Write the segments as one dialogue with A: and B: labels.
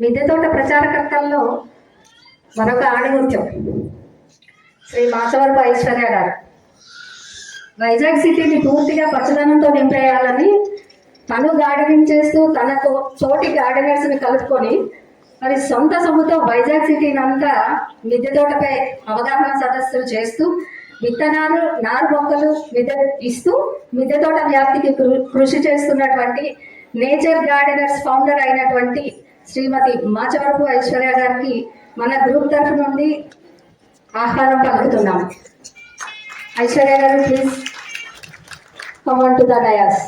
A: మిద్దె తోట ప్రచారకర్తల్లో మరొక ఆణిముత్యం శ్రీ మాచవరపు ఐశ్వర్య గారు. వైజాగ్ సిటీని పూర్తిగా పచ్చదనంతో నింపేయాలని తను గార్డెనింగ్ చేస్తూ తన తోటి గార్డెనర్స్ని కలుపుకొని మరి సొంత సొమ్ముతో వైజాగ్ సిటీని అంతా మిద్దె తోటపై అవగాహన సదస్సులు చేస్తూ విత్తనాలు, నారు మొక్కలు ఇస్తూ మిద్దె తోట వ్యాప్తికి కృషి చేస్తున్నటువంటి నేచర్ గార్డెనర్స్ ఫౌండర్ అయినటువంటి శ్రీమతి మాచవరపు ఐశ్వర్య గారికి మన గ్రూప్ తరఫు నుండి ఆహ్వానం పలుకుతున్నాం. ఐశ్వర్య గారు, please come on to the dais.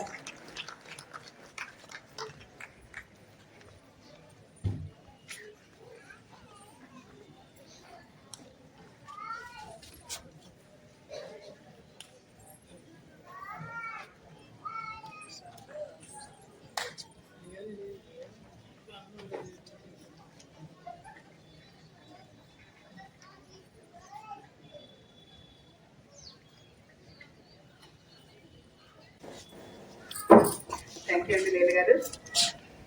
B: Thank you అండి లీల గారు.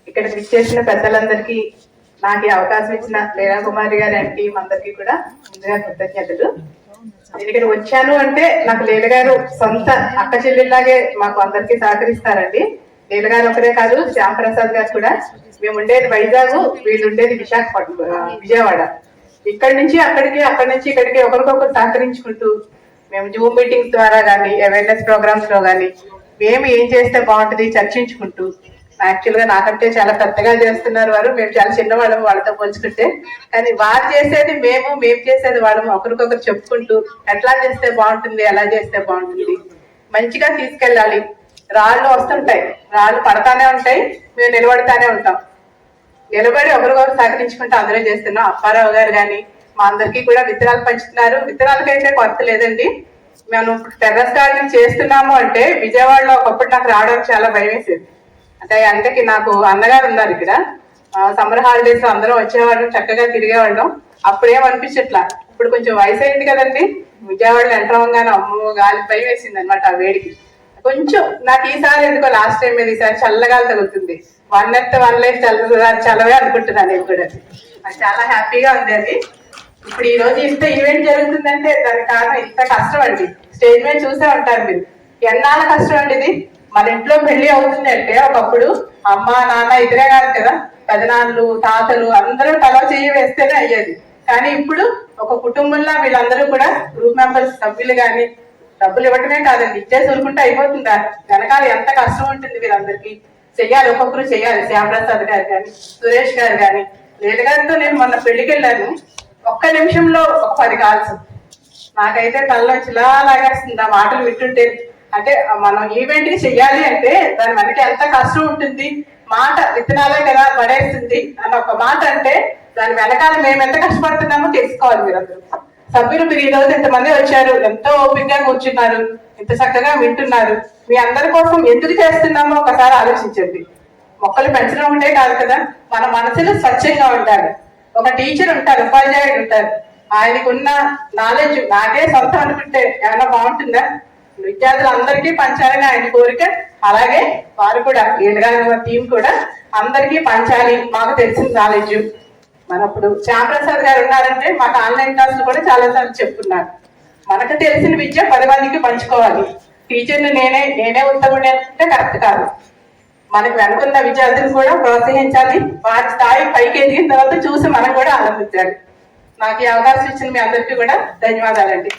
B: ఇక్కడ విచ్చేసిన పెద్దలందరికీ నాకు అవకాశం ఇచ్చిన లీలా కుమారి గారి టీం అందరికీ కూడా ముందుగా కృతజ్ఞతలు. నేను ఇక్కడ వచ్చాను అంటే నాకు లీల గారు సొంత అక్క చెల్లెల్లాగే మాకు అందరికీ సహకరిస్తారండి. లీల గారు ఒకరే కాదు, శ్యాంప్రసాద్ గారు కూడా. మేము ఉండేది వైజాగ్, వీళ్ళు ఉండేది విజయవాడ. ఇక్కడి నుంచి అక్కడికి, అక్కడి నుంచి ఇక్కడికి ఒకరికొకరు సహకరించుకుంటూ మేము జూమ్ మీటింగ్స్ ద్వారా కానీ, అవేర్నెస్ ప్రోగ్రామ్స్ లో కానీ మేము ఏం చేస్తే బాగుంటుంది చర్చించుకుంటూ, యాక్చువల్గా నాకంటే చాలా పెద్దగా చేస్తున్నారు వారు, మేము చాలా చిన్నవాళ్ళము వాళ్ళతో పోల్చుకుంటే. కానీ వారు చేసేది మేము చేసేది వాళ్ళము ఒకరికొకరు చెప్పుకుంటూ ఎట్లా చేస్తే బాగుంటుంది, ఎలా చేస్తే బాగుంటుంది, మంచిగా తీసుకెళ్ళాలి. రాళ్ళు వస్తుంటాయి, రాళ్ళు పడతానే ఉంటాయి, మేము నిలబడతానే ఉంటాం. నిలబడి ఒకరికొకరు సహకరించుకుంటూ అందరూ చేస్తున్నాం. అప్పారావు గారు కానీ మా అందరికీ కూడా విత్తనాలు పంచుతున్నారు. విత్తనాలకైతే కొరత లేదండి. మేము టెర్రస్ గార్డెనింగ్ చేస్తున్నాము అంటే విజయవాడలో ఒకప్పుడు నాకు రావడానికి చాలా భయం వేసేది. అంటే నాకు అన్నగారు ఉన్నారు ఇక్కడ. సమ్మర్ హాలిడేస్ లో అందరం వచ్చేవాళ్ళం, చక్కగా తిరిగేవాళ్ళం. అప్పుడేమనిపించట్లా. ఇప్పుడు కొంచెం వయసు అయింది కదండి, విజయవాడలో ఎంటర్ అవ్వగానే అమ్మో గాలి భయం వేసింది అనమాట. ఆ వేడికి కొంచెం నాకు ఈసారి ఎందుకో లాస్ట్ టైం మీద ఈసారి చల్లగాలి తగ్గుతుంది. 1 earth 1 life చల్లవే అనుకుంటున్నాను నేను కూడా. నాకు చాలా హ్యాపీగా ఉంది అది. ఇప్పుడు ఈ రోజు ఇంత ఈవెంట్ జరుగుతుందంటే దానికి కారణం ఇంత కష్టం అండి. స్టేజ్ మీద చూసే ఉంటారు మీరు, ఎన్నాళ్ళ కష్టం అండి ఇది. మన ఇంట్లో పెళ్లి అవుతుంది అంటే ఒకప్పుడు అమ్మ నాన్న ఇద్దరే కాదు కదా, పెదనాన్నలు తాతలు అందరూ తల చెయ్యి వేస్తేనే అయ్యేది. కానీ ఇప్పుడు ఒక కుటుంబంలో వీళ్ళందరూ కూడా గ్రూప్ మెంబర్స్ సభ్యులు కానీ డబ్బులు ఇవ్వటమే కాదండి, ఇచ్చేసి ఊరుకుంటే అయిపోతుందా. వెనకాల ఎంత కష్టం ఉంటుంది వీళ్ళందరికీ. చెయ్యాలి, ఒక్కొక్కరు చెయ్యాలి. శ్యాంప్రసాద్ గారు కానీ, సురేష్ గారు కానీ, లీల గారితో నేను మొన్న పెళ్లికి వెళ్ళాను. ఒక్క నిమిషంలో ఒక 10 కాల్స్. నాకైతే తలలో చిలా లాగేస్తుంది ఆ మాటలు వింటుంటే. అంటే మనం ఈవెంట్ చెయ్యాలి అంటే దాని వెనక ఎంత కష్టం ఉంటుంది. మాట విత్తనాలే కదా పడేస్తుంది అన్న ఒక మాట అంటే దాని వెనకాల మేము ఎంత కష్టపడుతున్నామో తెలుసుకోవాలి మీరందరూ. సభ్యులు మీరు ఈ రోజు ఎంతమంది వచ్చారు, ఎంతో ఓపికగా కూర్చున్నారు, ఎంత చక్కగా వింటున్నారు. మీ అందరి కోసం ఎందుకు చేస్తున్నామో ఒకసారి ఆలోచించండి. మొక్కలు పెంచడం ఉంటే కాదు కదా, మన మనసులు స్వచ్ఛంగా ఉండాలి. ఒక టీచర్ ఉంటారు, ఉపాధ్యాయుడు ఉంటారు, ఆయనకున్న నాలెడ్జ్ నాకే సొంతం అనుకుంటే ఏమైనా బాగుంటుందా? విద్యార్థులందరికీ పంచాలని ఆయన కోరిక. అలాగే వారు కూడా లీల టీం కూడా అందరికీ పంచాలి మాకు తెలిసిన నాలెడ్జ్. మనప్పుడు శ్యాంప్రసాద్ గారు ఉన్నారంటే మాకు ఆన్లైన్ క్లాసులు కూడా చాలా సార్లు చెప్తున్నారు. మనకు తెలిసిన విద్య 10 మందికి పంచుకోవాలి. టీచర్ని నేనే ఉత్తముడి అంటే కరెక్ట్ కాదు. మనకు వెనుకున్న విద్యార్థులు కూడా ప్రోత్సహించాలి. వారి స్థాయి పైకి ఎదిగిన తర్వాత చూసి మనం కూడా ఆనందించాలి. నాకు ఈ అవకాశం ఇచ్చిన మీ అందరికీ కూడా ధన్యవాదాలండి.